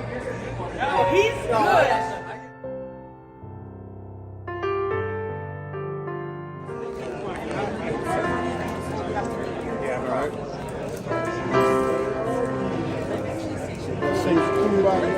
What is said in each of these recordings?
Oh, he's good. Yeah, right. Sing Kumbaya.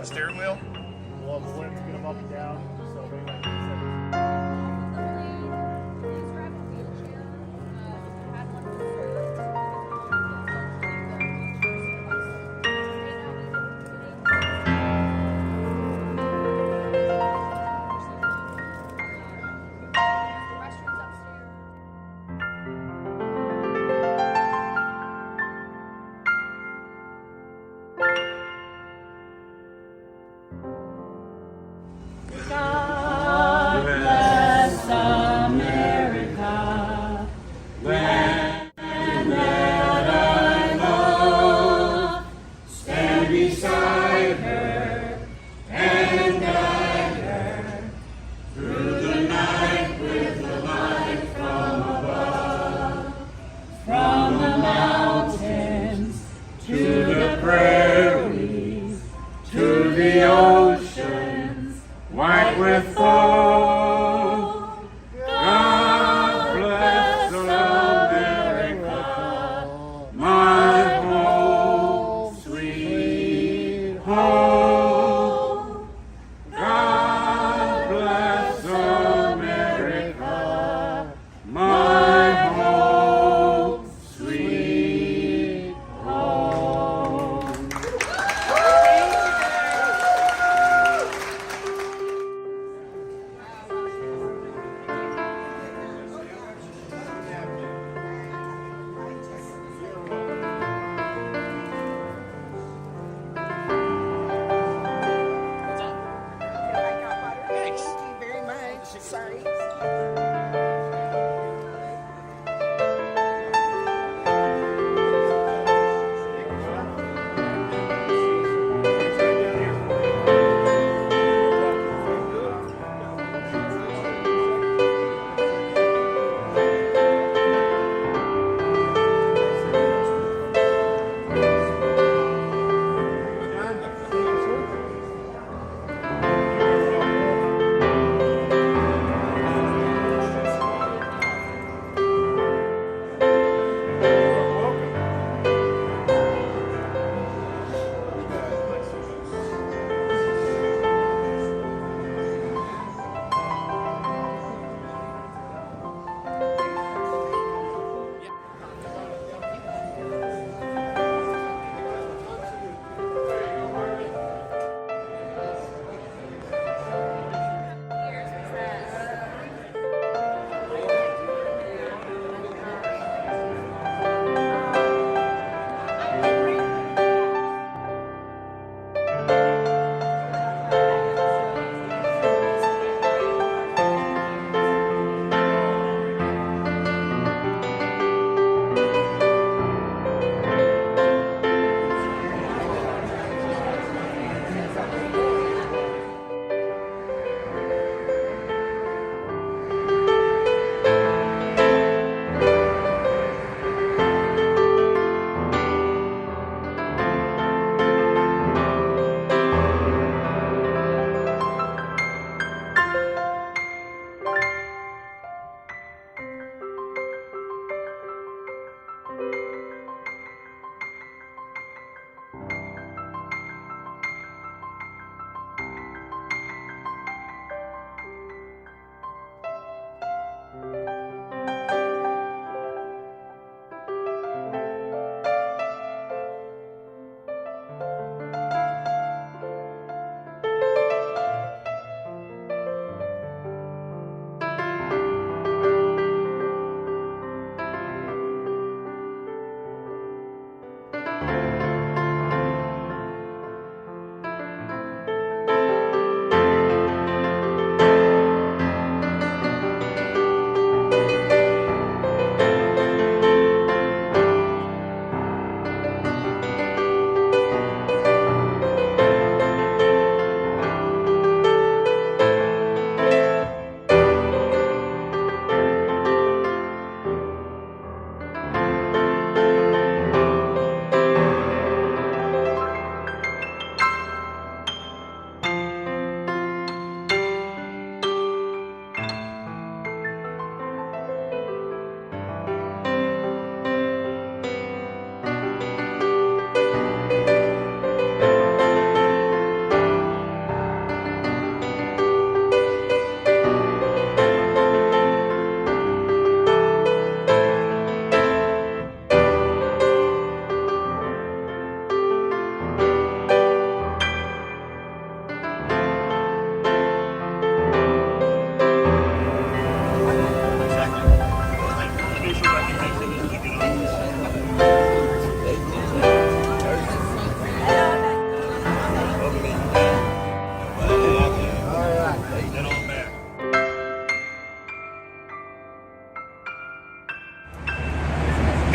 Steering wheel? Well, the lift to get them up and down, so they might white with foam. God bless America, my home, sweet home. God bless America, my home, sweet home.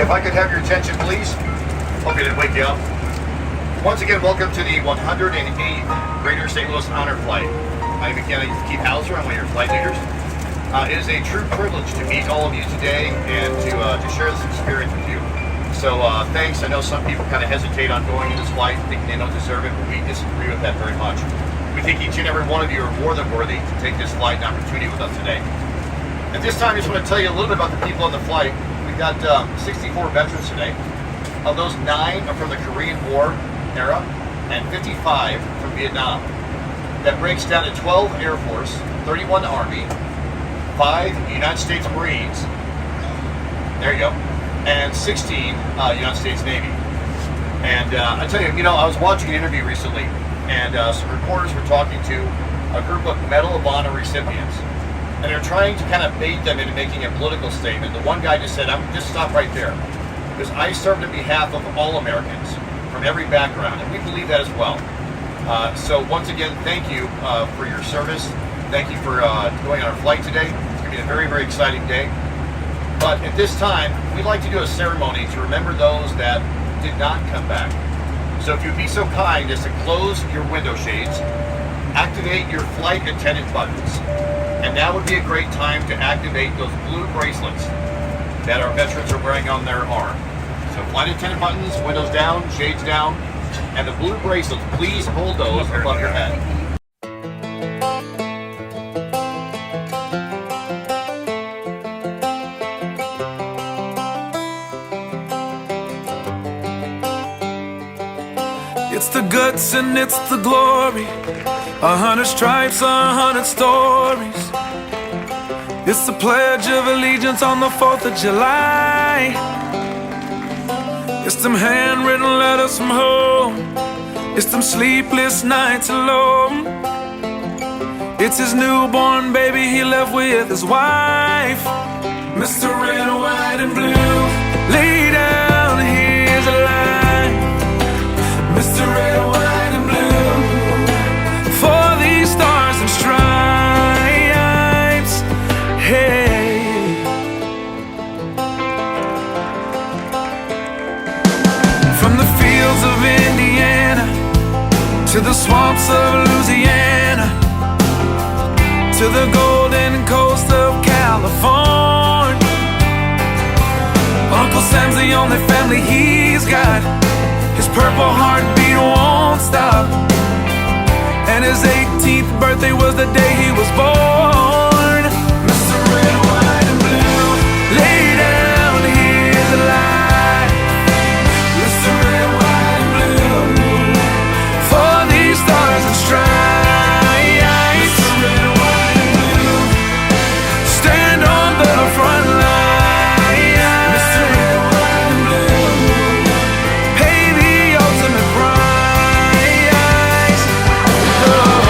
if I could have your attention, please. Hope you didn't wake you up. Once again, welcome to the 108th Greater St. Louis Honor Flight. I'm Mechanic Keith Hauser. I'm one of your flight leaders. It is a true privilege to meet all of you today and to share this experience with you. So thanks. I know some people kind of hesitate on going in this flight, thinking they don't deserve it, but we disagree with that very much. We think each and every one of you are more than worthy to take this flight and opportunity with us today. At this time, I just want to tell you a little bit about the people on the flight. We've got 64 veterans today. Of those, 9 are from the Korean War era and 55 from Vietnam. That breaks down to 12 Air Force, 31 Army, 5 United States Marines, there you go, and 16 United States Navy. And I tell you, I was watching an interview recently, and some reporters were talking to a group of Medal of Honor recipients, and they're trying to kind of bait them into making a political statement. The one guy just said, "I'm just stop right there, because I served on behalf of all Americans from every background, and we believe that as well." So once again, thank you for your service. Thank you for going on our flight today. It's going to be a very, very exciting day. But at this time, we'd like to do a ceremony to remember those that did not come back. So if you'd be so kind as to close your window shades, activate your flight attendant buttons, and now would be a great time to activate those blue bracelets that our veterans are wearing on their arm. So flight attendant buttons, windows down, shades down, and the blue bracelets, please hold those above your head. It's the guts and it's the glory, 100 stripes, 100 stories. It's the Pledge of Allegiance on the 4th of July. It's them handwritten letters from home. It's them sleepless nights alone. It's his newborn baby he left with his wife. Mr. Red, White, and Blue, lay down his life. Mr. Red, White, and Blue, for these stars and stripes. Hey. From the fields of Indiana to the swamps of Louisiana to the golden coast of California, Uncle Sam's the only family he's got. His purple heartbeat won't stop, and his 18th birthday was the day he was born. Mr. Red, White, and Blue, lay down his life. Mr. Red, White, and Blue, for these stars and stripes. Mr. Red, White, and Blue, stand on the front line. Mr. Red, White, and Blue, pay the ultimate price. Oh.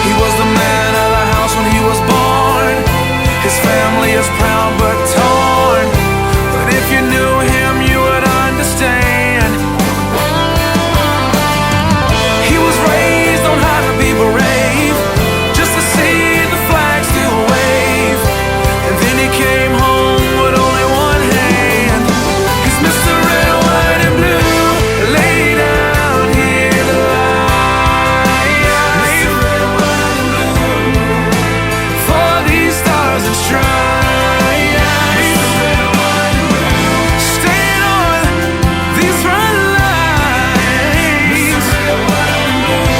He was the man of the house when he was born. His family is proud but torn. But if you knew him, you would understand. He was raised on how to be brave, just to see the flag still wave. And then he came home with only one hand. 'Cause Mr. Red, White, and Blue lay down his life. Mr. Red, White, and Blue, for these stars and stripes. Mr. Red, White, and Blue, stand on these front lines. Mr. Red, White, and Blue,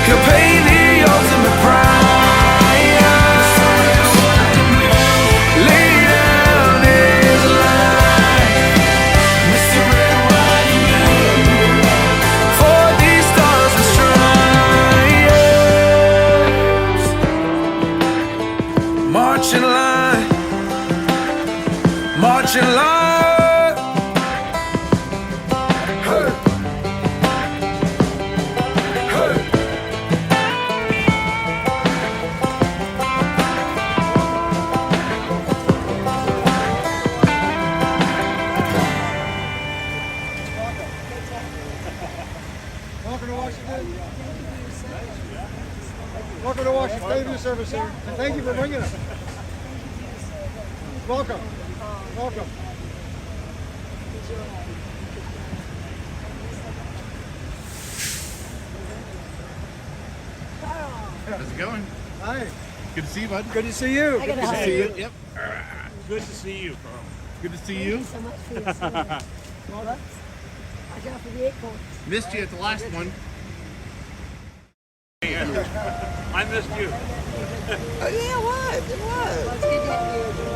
he'll pay the ultimate price. Mr. Red, White, and Blue, lay down his life. Mr. Red, White, and Blue, for these stars and stripes. March in line, march in line. Hey. Hey. the service, sir. And thank you for bringing us. Welcome. Welcome. How's it going? Hi. Good to see you, bud. Good to see you. Good to see you. Yep. Good to see you, Carl. Good to see Thank you. you so much for your service. Whoops. I got for the acorn. Missed you at the last one. I missed you. Oh, yeah, it was. It was. Well, it's good to have you again.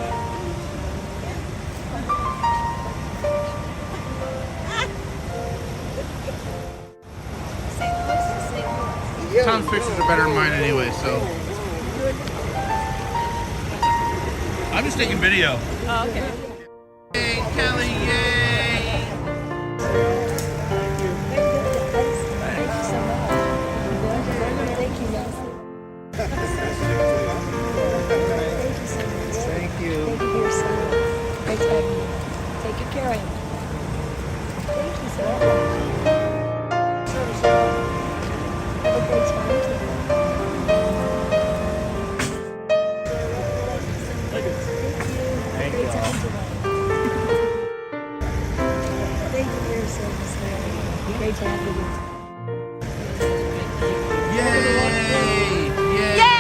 St. Louis is St. Louis. Yeah, Tom's pictures are better than mine anyway, so. I'm just taking video. Oh, okay. Hey, Kelly, yay! Thank you so much. Thank you, Nelson. Thank you so much. Thank you. Thank you for your service. Great to have you. Take good care of him. Thank you so much. Have a great time today. Thank you. Great time today. Thank you for your service, Larry. Great to have you. Yay! Yay!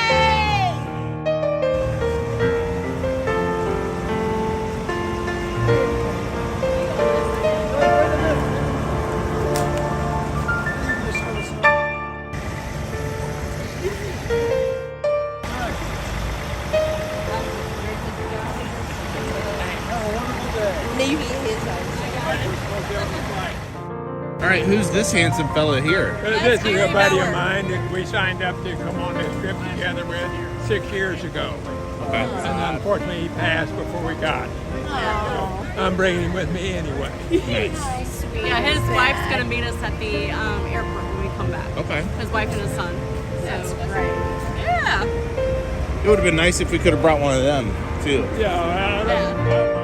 Leave me his house. All right, who's this handsome fella here? This is a buddy of mine that we signed up to come on this trip together with 6 years ago. Okay. And unfortunately, he passed before we got. I'm bringing him with me anyway. Nice. Yeah, his wife's gonna meet us at the airport when we come back. Okay. His wife and his son. That's great. Yeah. It would have been nice if we could have brought one of them, too. Yeah, Yeah.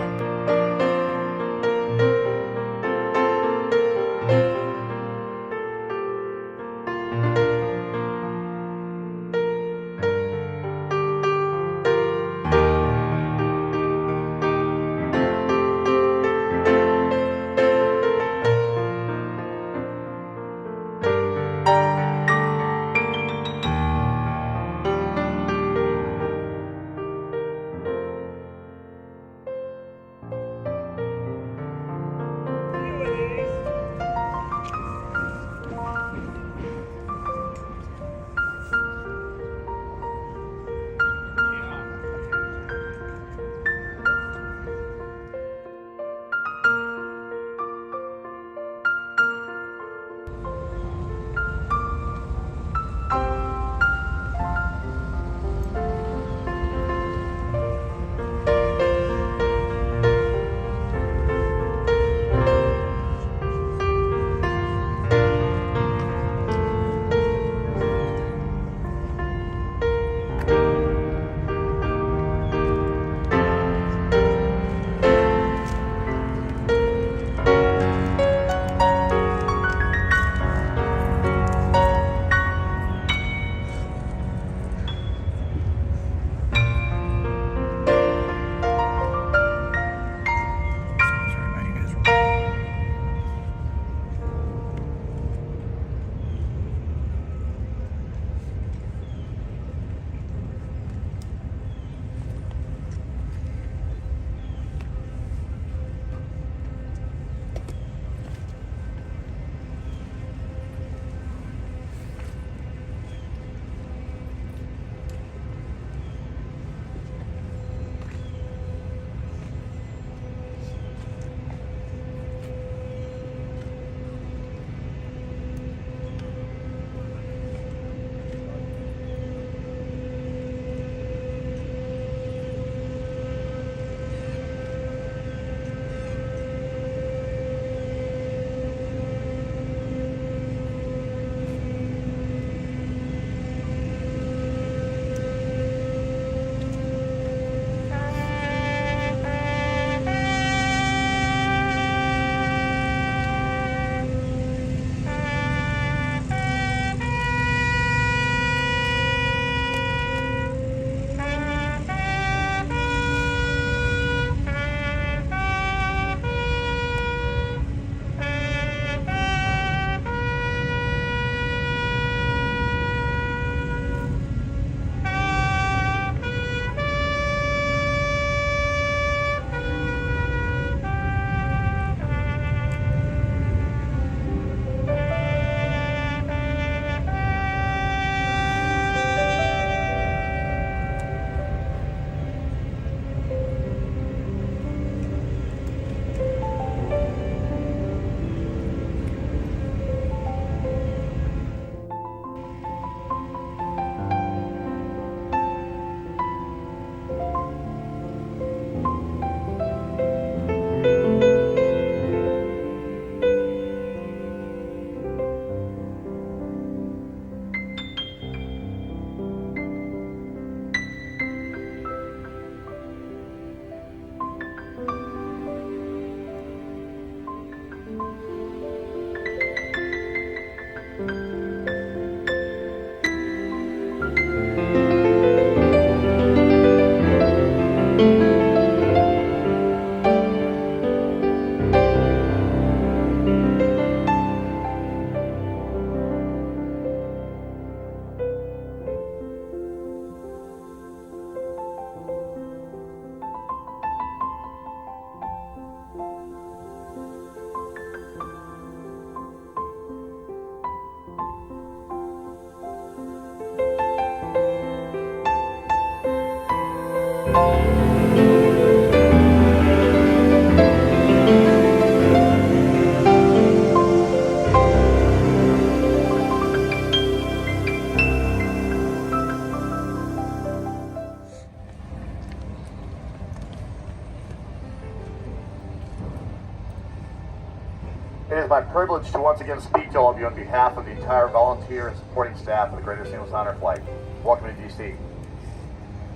is my privilege to once again speak to all of you on behalf of the entire volunteer and supporting staff of the Greater St. Louis Honor Flight. Welcome to DC.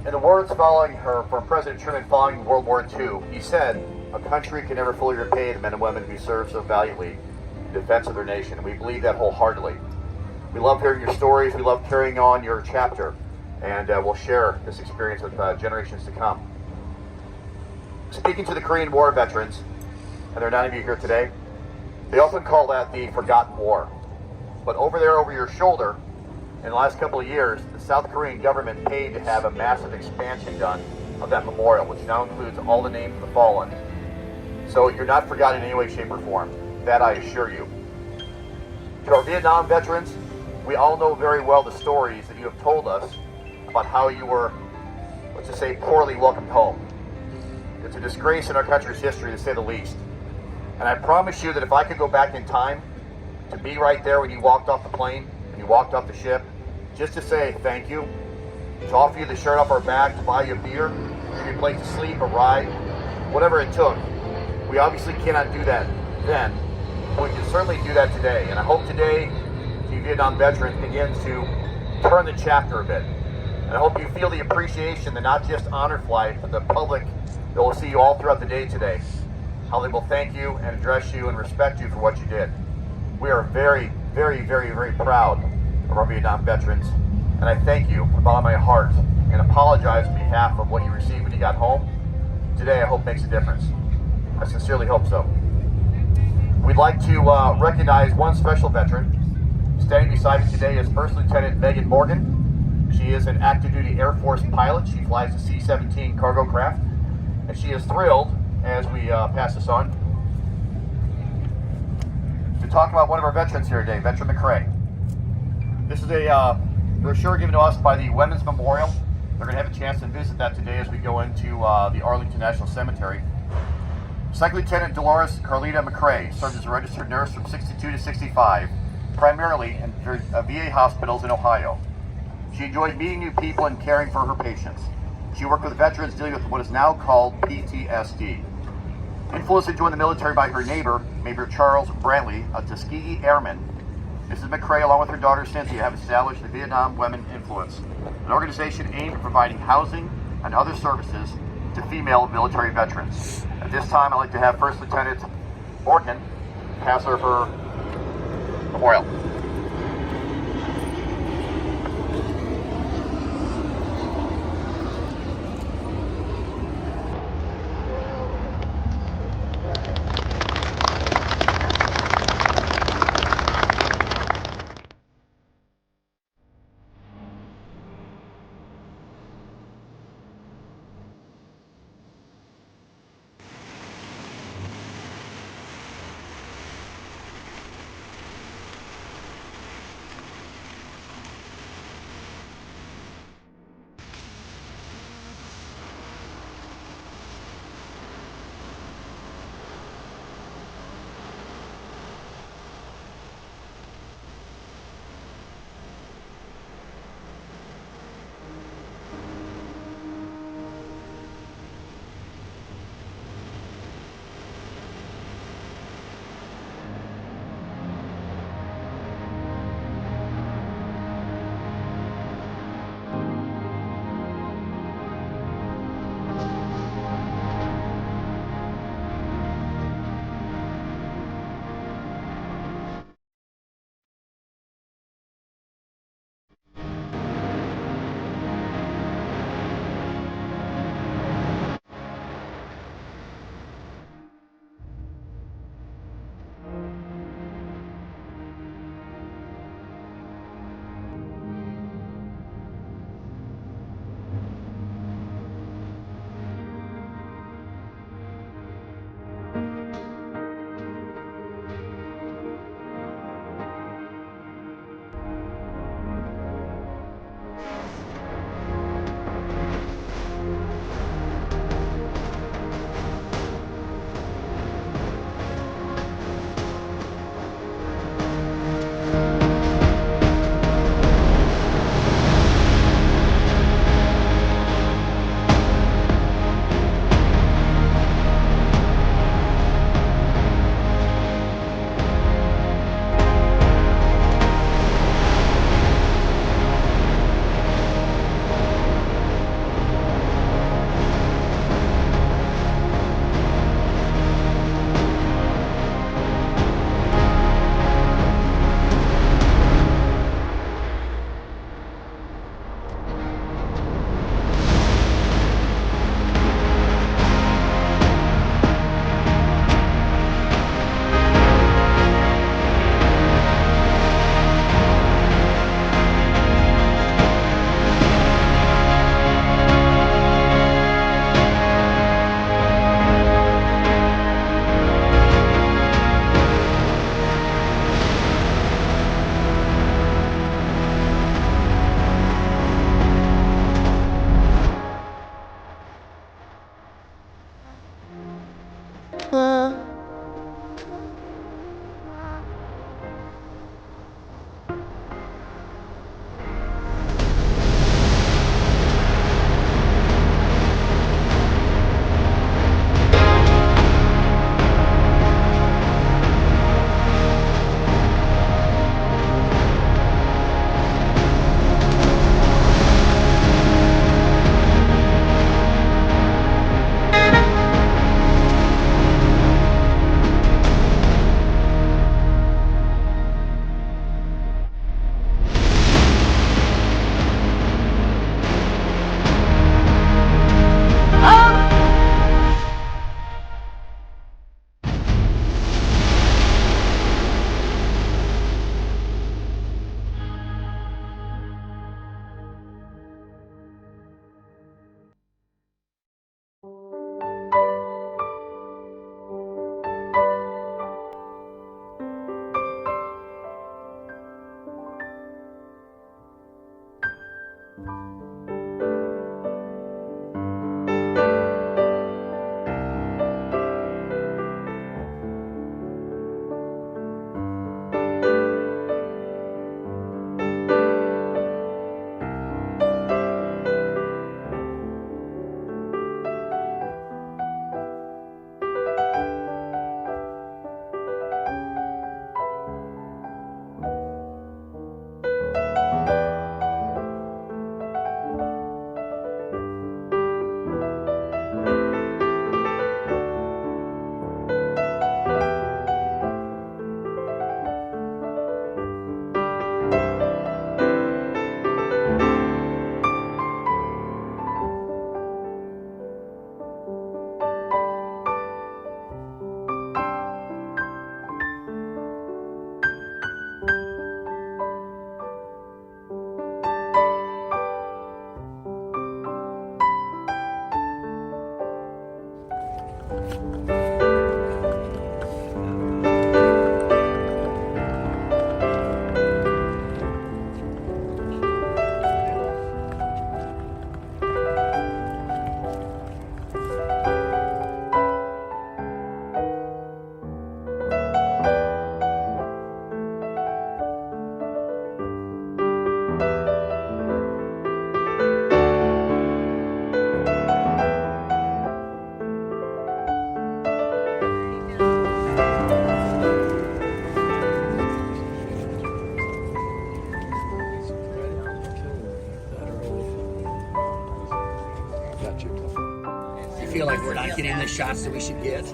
In the words from President Truman following World War II, he said, "A country can never fully repay the men and women who serve so valiantly in defense of their nation." And we believe that wholeheartedly. We love hearing your stories. We love carrying on your chapter. And we'll share this experience with generations to come. Speaking to the Korean War veterans, and there are 9 of you here today, they often call that the forgotten war. But over there, over your shoulder, in the last couple of years, the South Korean government paid to have a massive expansion done of that memorial, which now includes all the names of the fallen. So you're not forgotten in any way, shape, or form. That I assure you. To our Vietnam veterans, we all know very well the stories that you have told us about how you were, let's just say, poorly welcomed home. It's a disgrace in our country's history, to say the least. And I promise you that if I could go back in time to be right there when you walked off the plane, when you walked off the ship, just to say thank you, to offer you the shirt off our back, to buy you a beer, give you a place to sleep, a ride, whatever it took. We obviously cannot do that then, but we can certainly do that today. And I hope today the Vietnam veterans begins to turn the chapter a bit. And I hope you feel the appreciation that not just Honor Flight, but the public that will see you all throughout the day today, how they will thank you and address you and respect you for what you did. We are very, very, very, very proud of our Vietnam veterans, and I thank you from the bottom of my heart and apologize on behalf of what you received when you got home. Today, I hope makes a difference. I sincerely hope so. We'd like to recognize one special veteran. Standing beside me today is First Lieutenant Megan Morgan. She is an active duty Air Force pilot. She flies the C-17 cargo craft, and she is thrilled, as we pass this on, to talk about one of our veterans here today, Veteran McCrae. This is a brochure given to us by the Women's Memorial. They're going to have a chance to visit that today as we go into the Arlington National Cemetery. Second Lieutenant Dolores Carlita McCrae served as a registered nurse from 62 to 65, primarily in VA hospitals in Ohio. She enjoyed meeting new people and caring for her patients. She worked with veterans dealing with what is now called PTSD. Influenced to join the military by her neighbor, Major Charles Brantley, a Tuskegee Airman, Mrs. McCrae, along with her daughter Cynthia, have established the Vietnam Women Influence, an organization aimed at providing housing and other services to female military veterans. At this time, I'd like to have First Lieutenant Morgan pass her memorial. Feel like we're not getting the shots that we should get.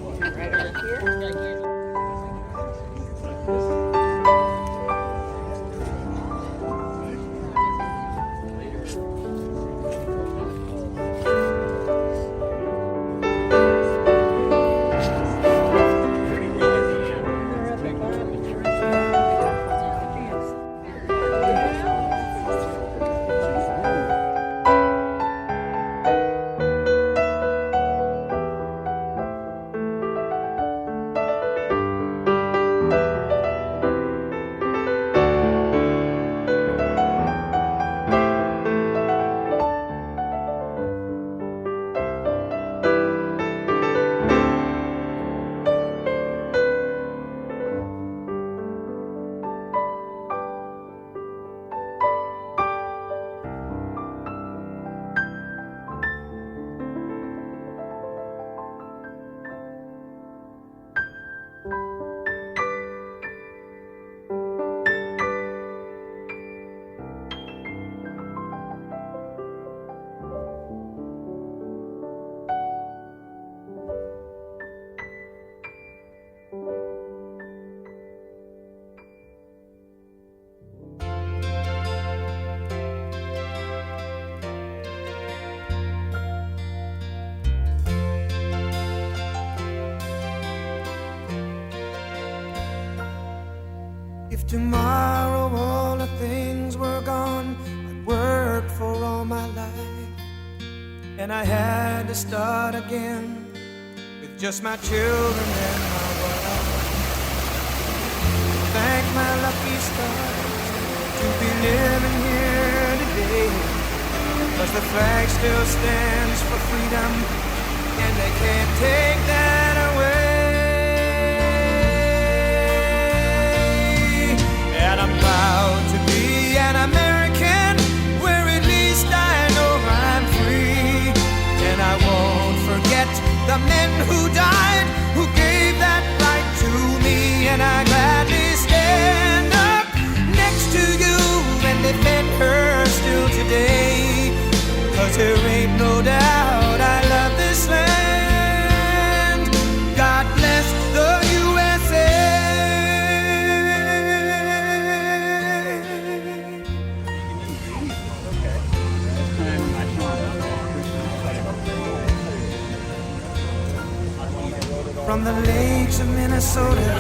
If tomorrow all the things were gone I'd worked for all my life, and I had to start again with just my children and my wife. Thank my lucky stars to be living here today, 'cause the flag still stands for freedom, and they can't take that away. the men who died, who gave that right to me, and I gladly stand up next to you and defend her still today. 'Cause there ain't no doubt I love this land. God bless the USA. From the lakes of Minnesota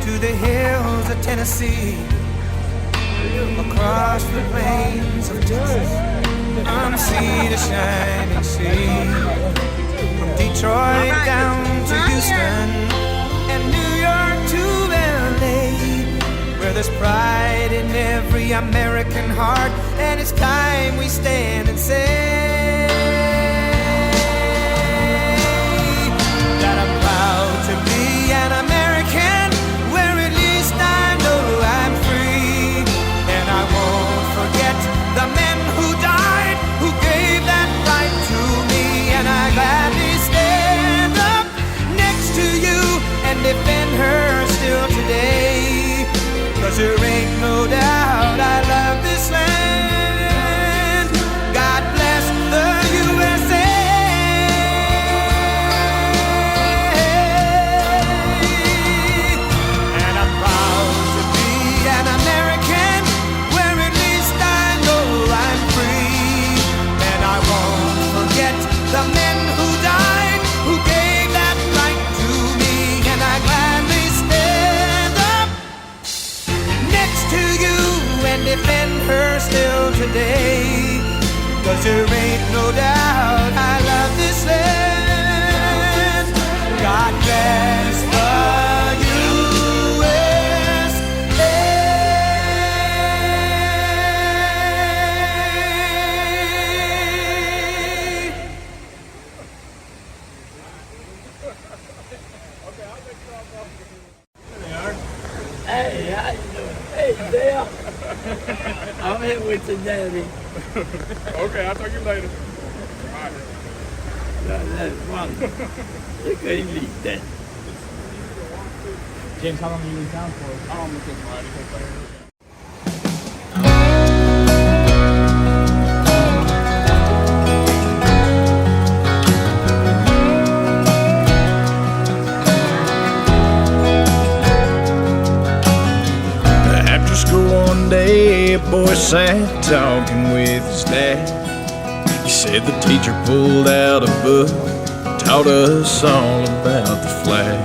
to the hills of Tennessee, across the plains of Texas, from sea to shining sea, from Detroit down to Houston and New York to LA, where there's pride in every American heart, and it's time we stand and say that I'm proud to be an American, where at least I know I'm free, and I won't forget the men who died, who gave that right to me, and I gladly stand up next to you and defend her still today. 'Cause there ain't no doubt I love this land. God bless the USA. And I'm proud to be an American, where at least I know I'm free, and I won't forget the men who died, who gave that right to me, and I gladly stand up next to you and defend her still today. 'Cause there ain't no doubt I love this land. God bless the Hey, how you doing? Hey, Dale. I'm here with your daddy. Okay, I'll talk to you later. That's wonderful. You couldn't beat that. James, how long are you in town for? I don't know if it's right. After school one day, a boy sat talking with his dad. He said the teacher pulled out a book, taught us all about the flag,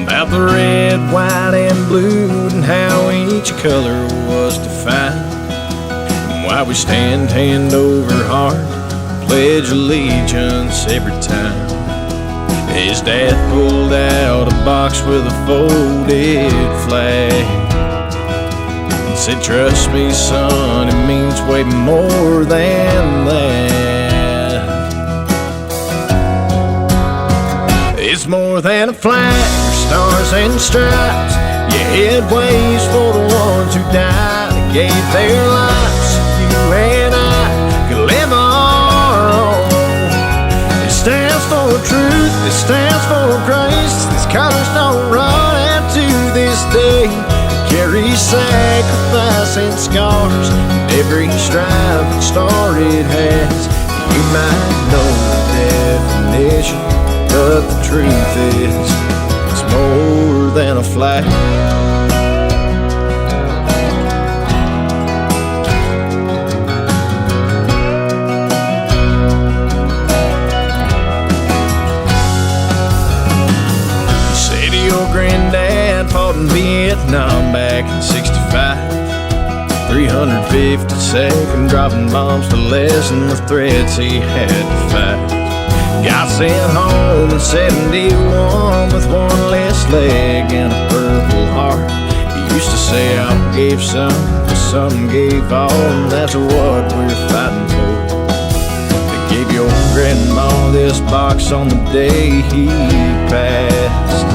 about the red, white, and blue, and how each color was defined, and why we stand hand over heart, pledge allegiance every time. His dad pulled out a box with a folded flag, said, trust me, son, it means way more than that. It's more than a flag, stars and stripes. Yeah, it waves for the ones who died and gave their lives so you and I could live our own. It stands for truth, it stands for grace. These colors don't run out to this day. Carry sacrifice and scars, and every stripe and star it has. You might know the definition, but the truth is, it's more than a flag. Granddad fought in Vietnam back in '65. 352nd dropping bombs to lessen the threats he had to fight. Got sent home in '71 with one less leg and a purple heart. He used to say, I gave some, but some gave all, and that's what we're fighting for. They gave your grandma this box on the day he passed.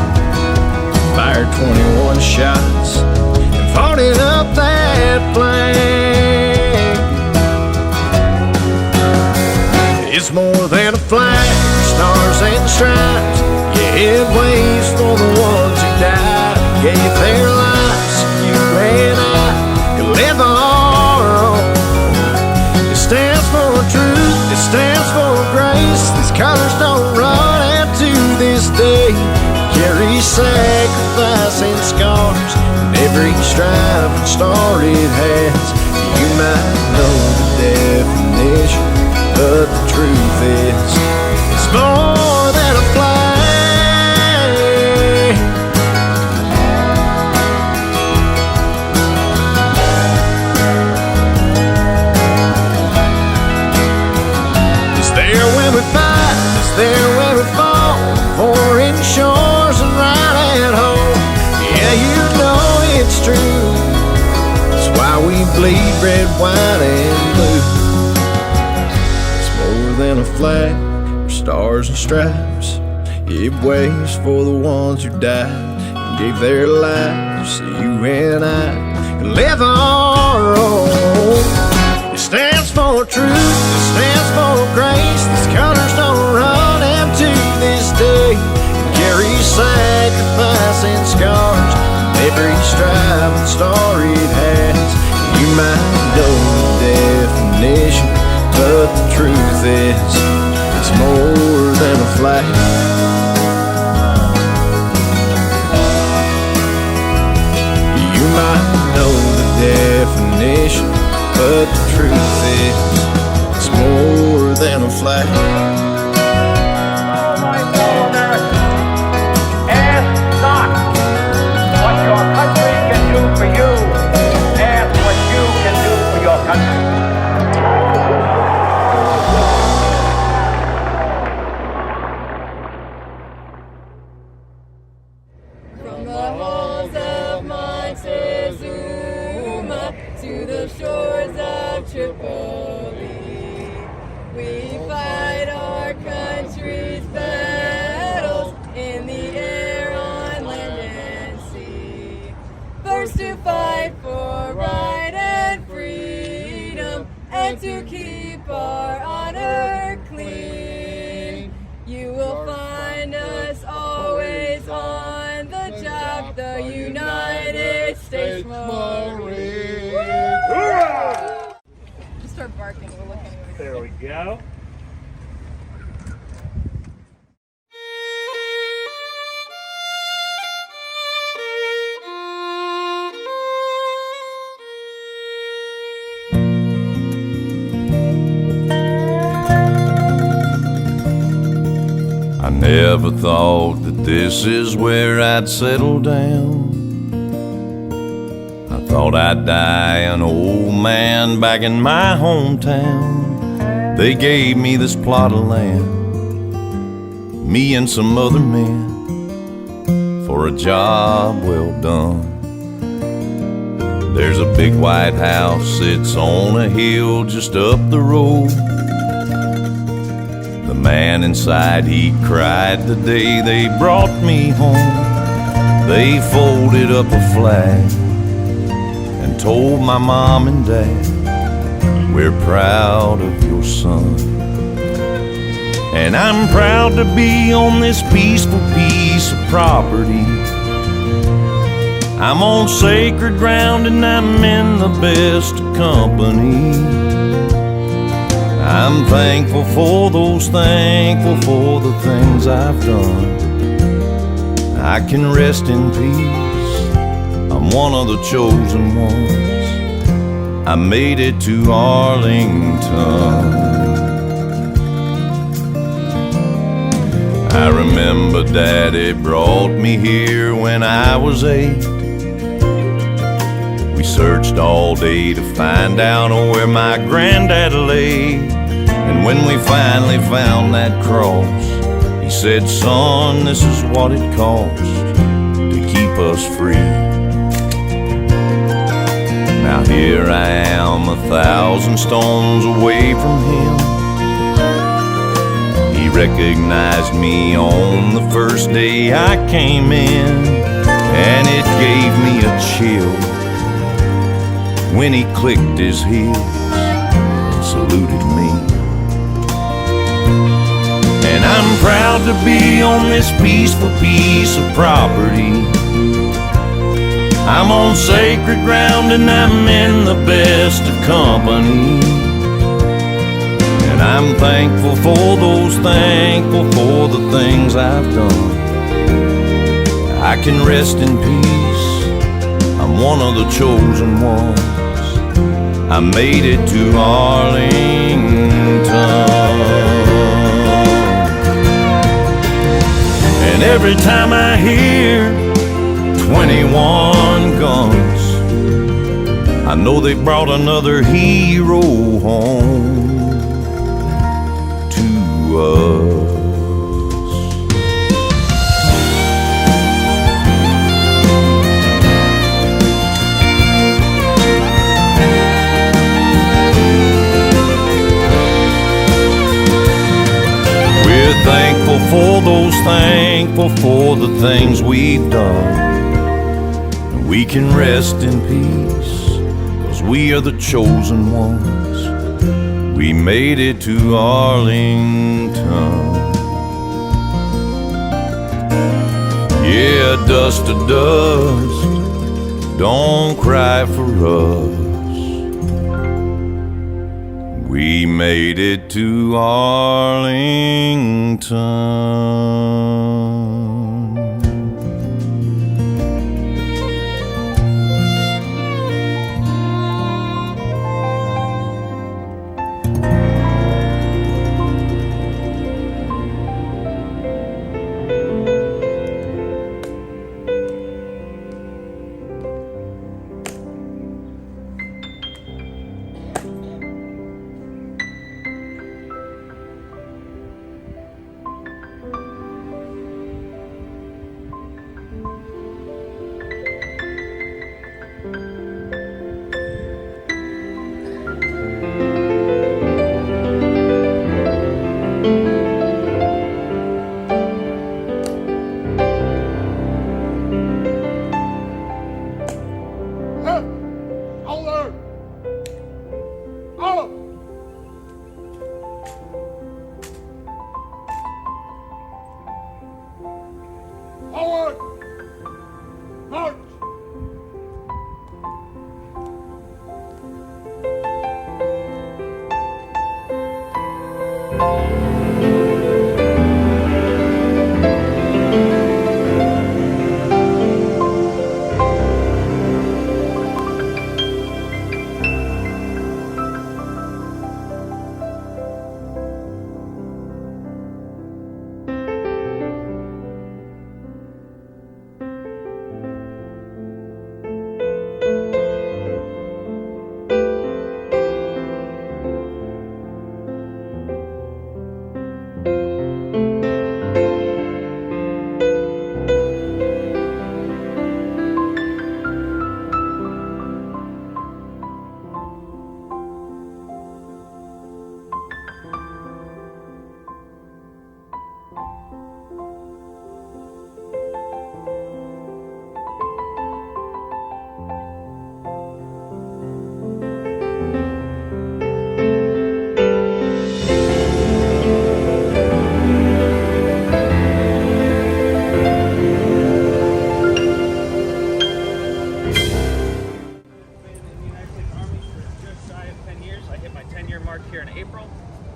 Fired 21 shots and fought it up that flag. It's more than a flag, stripes. Yeah, it waves for the ones who died, gave their lives. You and I can live our own. It stands for truth, it stands for grace. These colors don't run out to this day. Carry sacrifice and scars, and every stripe and star it has. You might know the definition, but the truth is, it's more than a flag. It's there when we fight, it's there when we fall, foreign shores and right at home. Yeah, you know it's true. That's why we bleed red, white, and blue. It's more than a flag, stars and stripes. It waves for the ones who died and gave their lives so you and I can live our own. It stands for truth, it stands for grace. These colors don't run empty this day. It carries sacrifice and scars, every stripe and star it has. You might know the definition, but the truth is, it's more than a flag. You might know the definition, but the truth is, it's more than a flag. Oh, my daughter, ask not what your country can do for you. Ask what you can do for your country. From the halls of Montezuma to the shores of Tripoli, we fight our country's battles in the air, on land and sea. First to fight for right and freedom, and to keep our honor clean. You will find us always on the job, the United States Marines. Just start barking. We're looking. There we go. I never thought that this is where I'd settle down. I thought I'd die an old man back in my hometown. They gave me this plot of land, me and some other men, for a job well done. There's a big white house, it's on a hill just up the road. The man inside, he cried the day they brought me home. They folded up a flag and told my mom and dad, we're proud of your son. And I'm proud to be on this peaceful piece of property. I'm on sacred ground and I'm in the best of company. I'm thankful for those, thankful for the things I've done. I can rest in peace, I'm one of the chosen ones. I made it to Arlington. I remember Daddy brought me here when I was 8. We searched all day to find out where my granddad lay. And when we finally found that cross, he said, son, this is what it costs to keep us free. Now here I am 1,000 stones away from him. He recognized me on the first day I came in, and it gave me a chill when he clicked his heels and saluted me. And I'm proud proud to be on this peaceful piece of property. I'm on sacred ground and I'm in the best of company. And I'm thankful for those, thankful for the things I've done. I can rest in peace, I'm one of the chosen ones. I made it to Arlington. And every time I hear 21 guns, I know they brought another hero home to us. We're thankful for those, thankful for the things we've done. We can rest in peace, 'cause we are the chosen ones. We made it to Arlington. Yeah, dust to dust, don't cry for us. We made it to Arlington.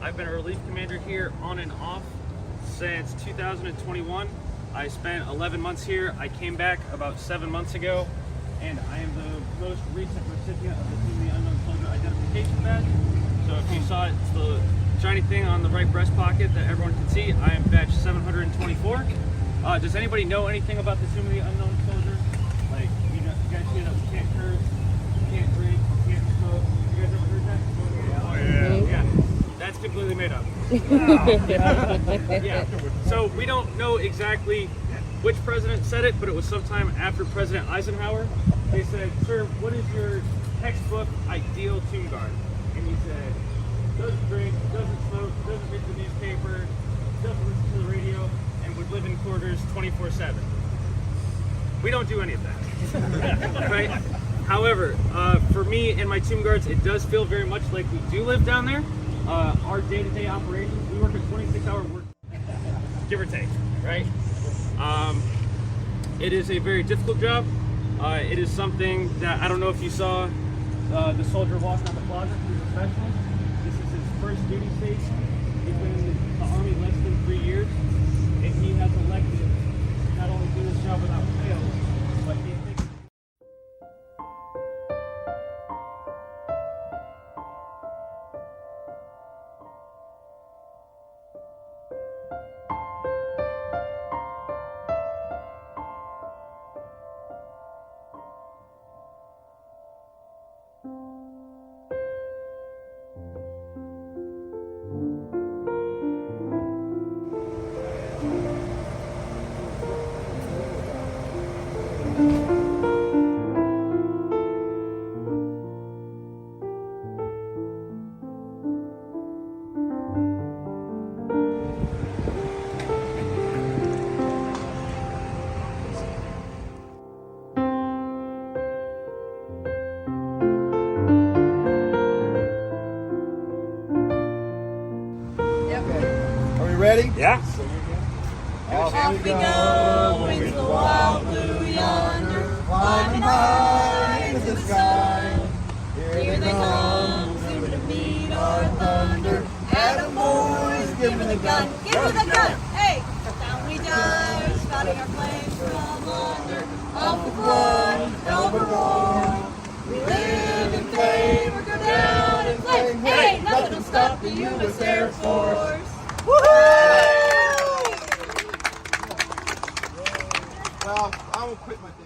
I've been a relief commander here on and off since 2021. I spent 11 months here. I came back about 7 months ago, and I am the most recent recipient of the Team the Unknown Soldier Identification Badge. So if you saw it, it's the shiny thing on the right breast pocket that everyone can see. I am badge 724. Does anybody know anything about the Tomb of the Unknown Soldier? Like, you guys see that we can't curse, we can't drink, we can't smoke. You guys ever heard that? Oh, yeah. Yeah. That's completely made up. Yeah. So we don't know exactly which president said it, but it was sometime after President Eisenhower. They said, "Sir, what is your textbook ideal tomb guard?" And he said, "Doesn't drink, doesn't smoke, doesn't read the newspaper, doesn't listen to the radio, and would live in quarters 24/7. We don't do any of that. Right? However, for me and my tomb guards, it does feel very much like we do live down there. Our day-to-day operations, we work a 26-hour work. give or take, right? It is a very difficult job. It is something that, I don't know if you saw the soldier walking on the plaza, who's a specialist. This is his first duty station. He's been in the Army less than 3 years, and he has elected to not only do this job without fail, but he thinks. Are we ready? Yeah. Off we go into the wild blue yonder, climbing high into the sky. Here they come, soon to meet our thunder. Adam boys, give me the gun, Give me the gun! Hey! Down we dive, spouting our flames from under. off with one, overboard. We live in flame or go down in flames. Hey! Nothing will stop the U.S. Air Force. Well, I will quit my thing.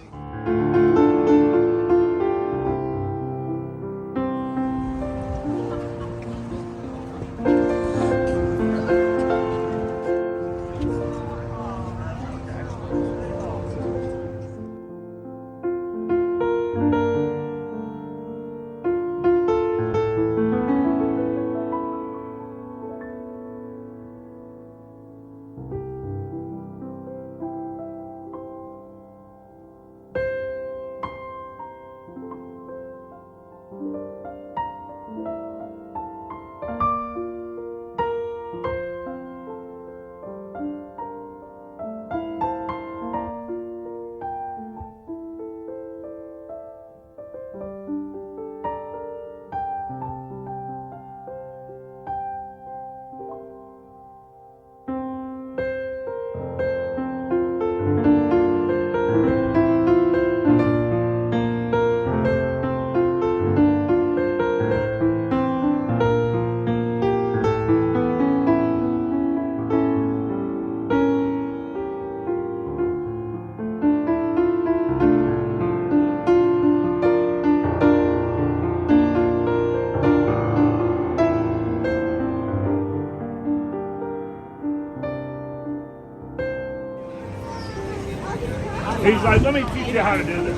He's like, let me teach you how to do this.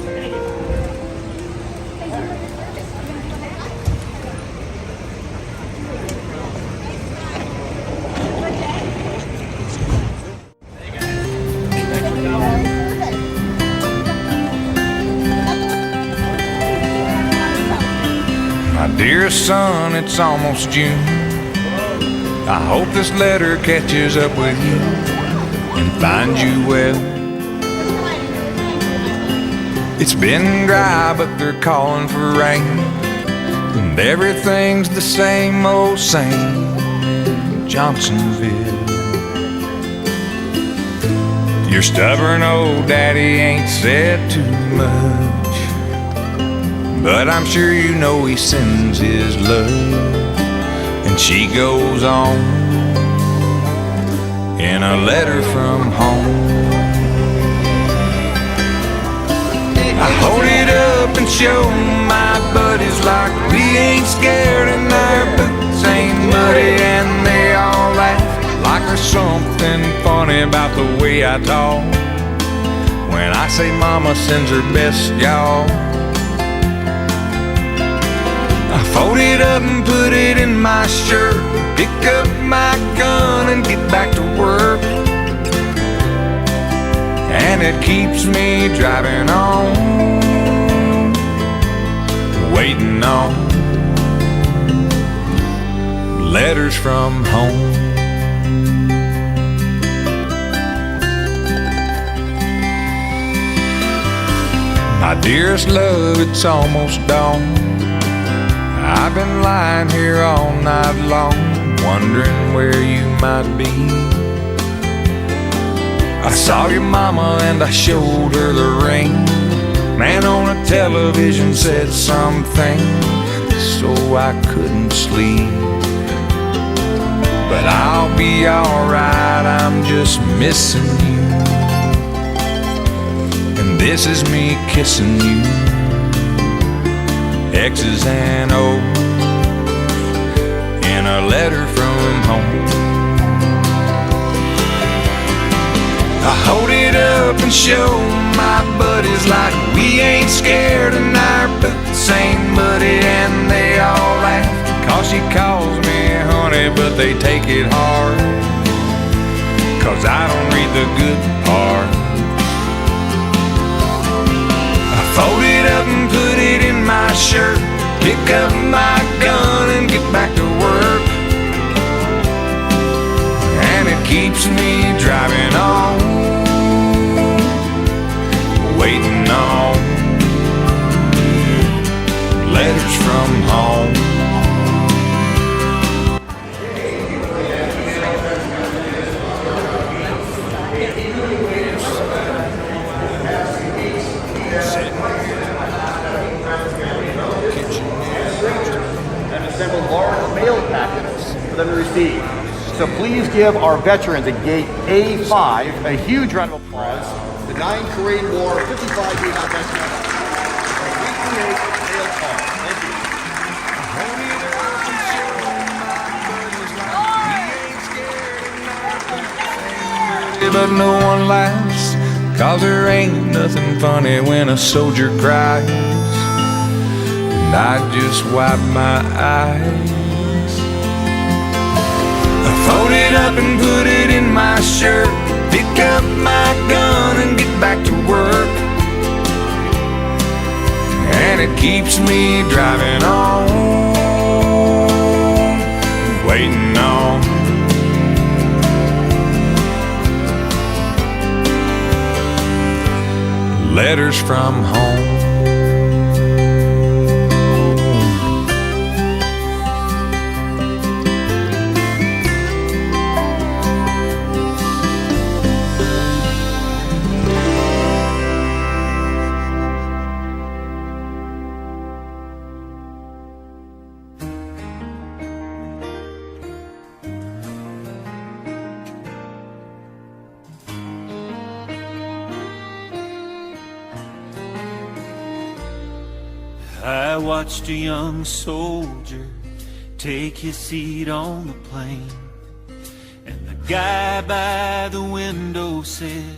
My dear son, it's almost June. I hope this letter catches up with you and finds you well. It's been dry, but they're calling for rain, and everything's the same old same in Johnsonville. Your stubborn old daddy ain't said too much, but I'm sure you know he sends his love. And she goes on in a letter from home. I hold it up and show my buddies like we ain't scared and our boots ain't muddy, and they all laugh like there's something funny about the way I talk when I say mama sends her best, y'all. I fold it up and put it in my shirt, pick up my gun and get back to work. And it keeps me driving on, waiting on letters from home. My dearest love, it's almost dawn. I've been lying here all night long, wondering where you might be. I saw your mama and I showed her the ring. Man on a television said something, so I couldn't sleep. But I'll be alright, I'm just missing you. And this is me kissing you. X's and O's in a letter from home. I hold it up and show my buddies like we ain't scared of our boots, ain't buddy, and they all laugh. Cause she calls me honey, but they take it hard, cause I don't read the good part. I fold it up and put it in my shirt, pick up my gun and get back to work. And it keeps me driving on, waiting on letters from home. And assemble large mail packets for them to receive. So please give our veterans at gate A5 a huge round of applause. The 9 Korean War 55 years on veterans. Recreate mail call. Thank you. But no one laughs, cause there ain't nothing funny when a soldier cries. And I just wipe my eyes. I fold it up and put it in my shirt, pick up my gun and get back to work. And it keeps me driving on, waiting on letters from home. I watched a young soldier take his seat on the plane, and the guy by the window said,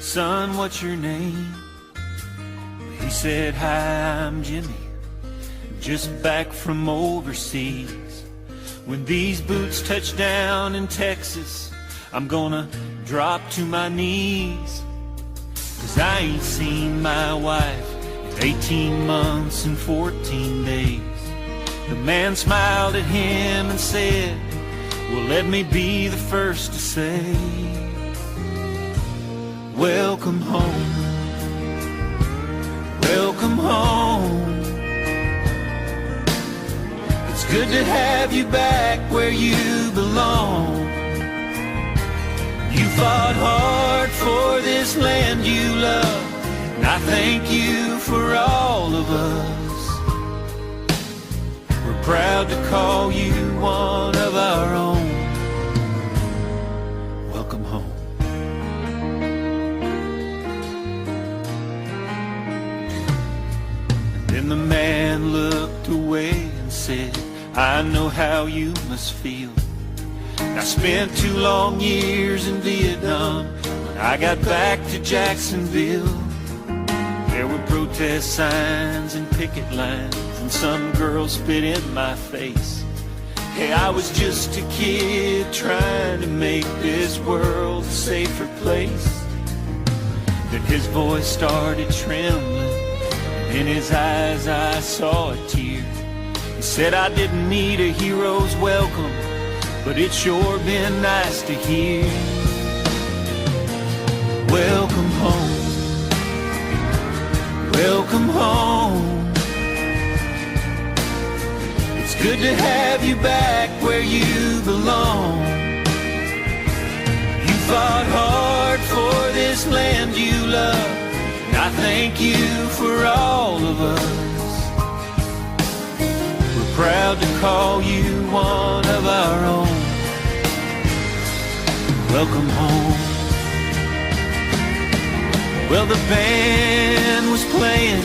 "Son, what's your name?" He said, "Hi, I'm Jimmy, just back from overseas. When these boots touch down in Texas, I'm gonna drop to my knees, 'cause I ain't seen my wife 18 months and 14 days. The man smiled at him and said, "Well, let me be the first to say, welcome home, welcome home. It's good to have you back where you belong. You fought hard for this land you love, and I thank you for all of us. We're proud to call you one of our own. Welcome home." And then the man looked away and said, "I know how you must feel. I spent 2 long years in Vietnam. When I got back to Jacksonville, there were protest signs and picket lines, and some girls spit in my face. Hey, I was just a kid trying to make this world a safer place." Then his voice started trembling, and in his eyes I saw a tear. He said, "I didn't need a hero's welcome, but it's sure been nice to hear. Welcome home, welcome good to have you back where you belong. You fought hard for this land you love, and I thank you for all of us. We're proud to call you one of our own. Welcome home. Well, the band was playing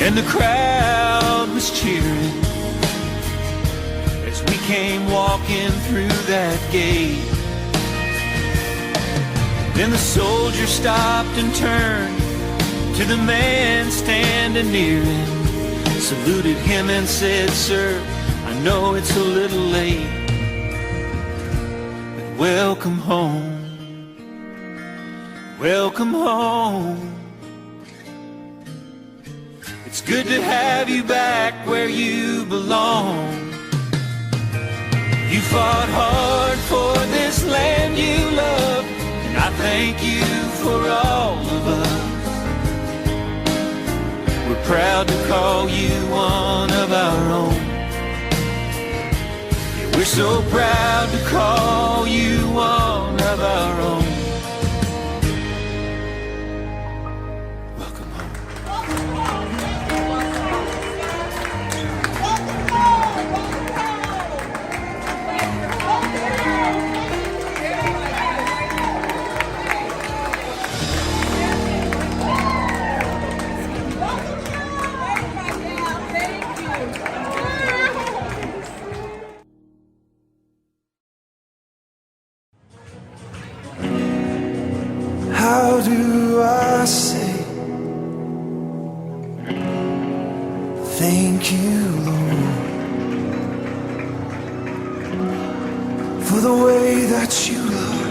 and the crowd was cheering as we came walking through that gate. Then the soldier stopped and turned to the man standing near him, saluted him and said, "Sir, I know it's a little late, but welcome home. Welcome home. It's good to have you back where you belong. You fought hard for this land you love, and I thank you for all of us. We're proud to call you one of our own. Yeah, we're so proud to call you one of our own. How do I say thank you, Lord, for the way that you love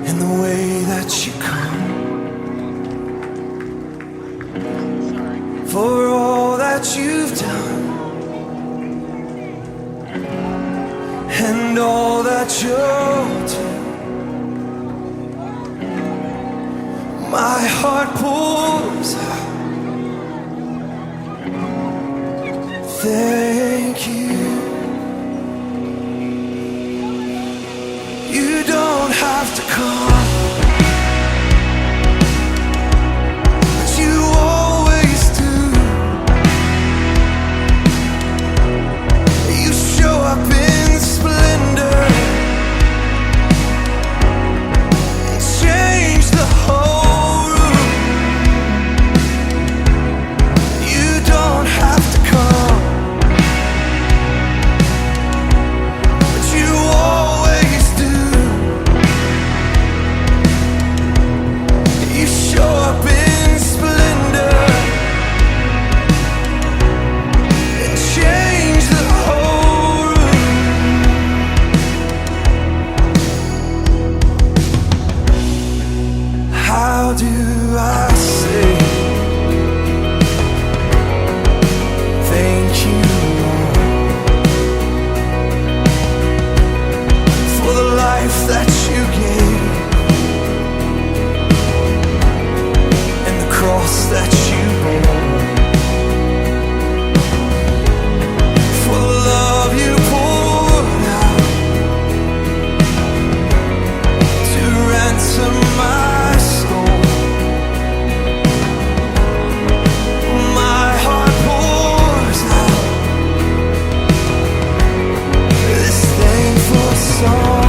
and the way that you come, for all that you've done and all that you'll do. My heart pours out. Thank you. You don't have to come, but you always do. You show up in splendor and change the whole room. You don't have to come, but you always do. You show up in splendor and change the whole room. How do I say thank you, Lord, for the life that you gave and the cross that you bore, for the love you poured out to ransom my soul. My heart pours out this thankful song.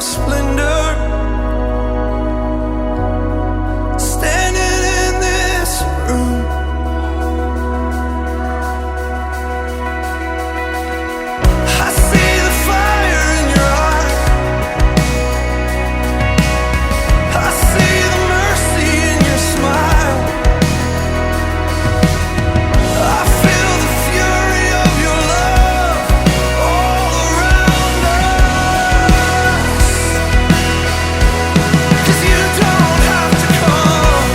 of splendor. Standing in this room, I see the fire in your eyes. I see the mercy in your smile. I feel the fury of your love all around us. 'Cause you don't have to come,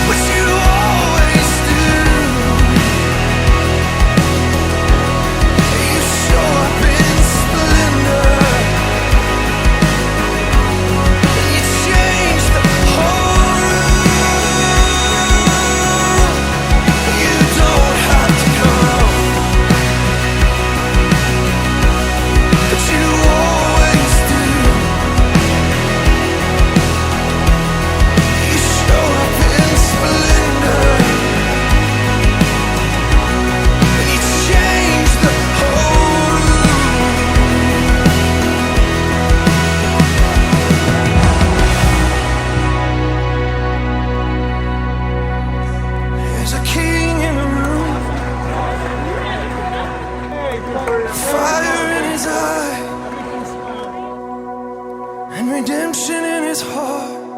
but you always do. You show up in splendor. You change the whole room. You don't have to come, but you always do. You show up in splendor. You change the whole room. There's a king in the room, fire in his eye, and redemption in his heart.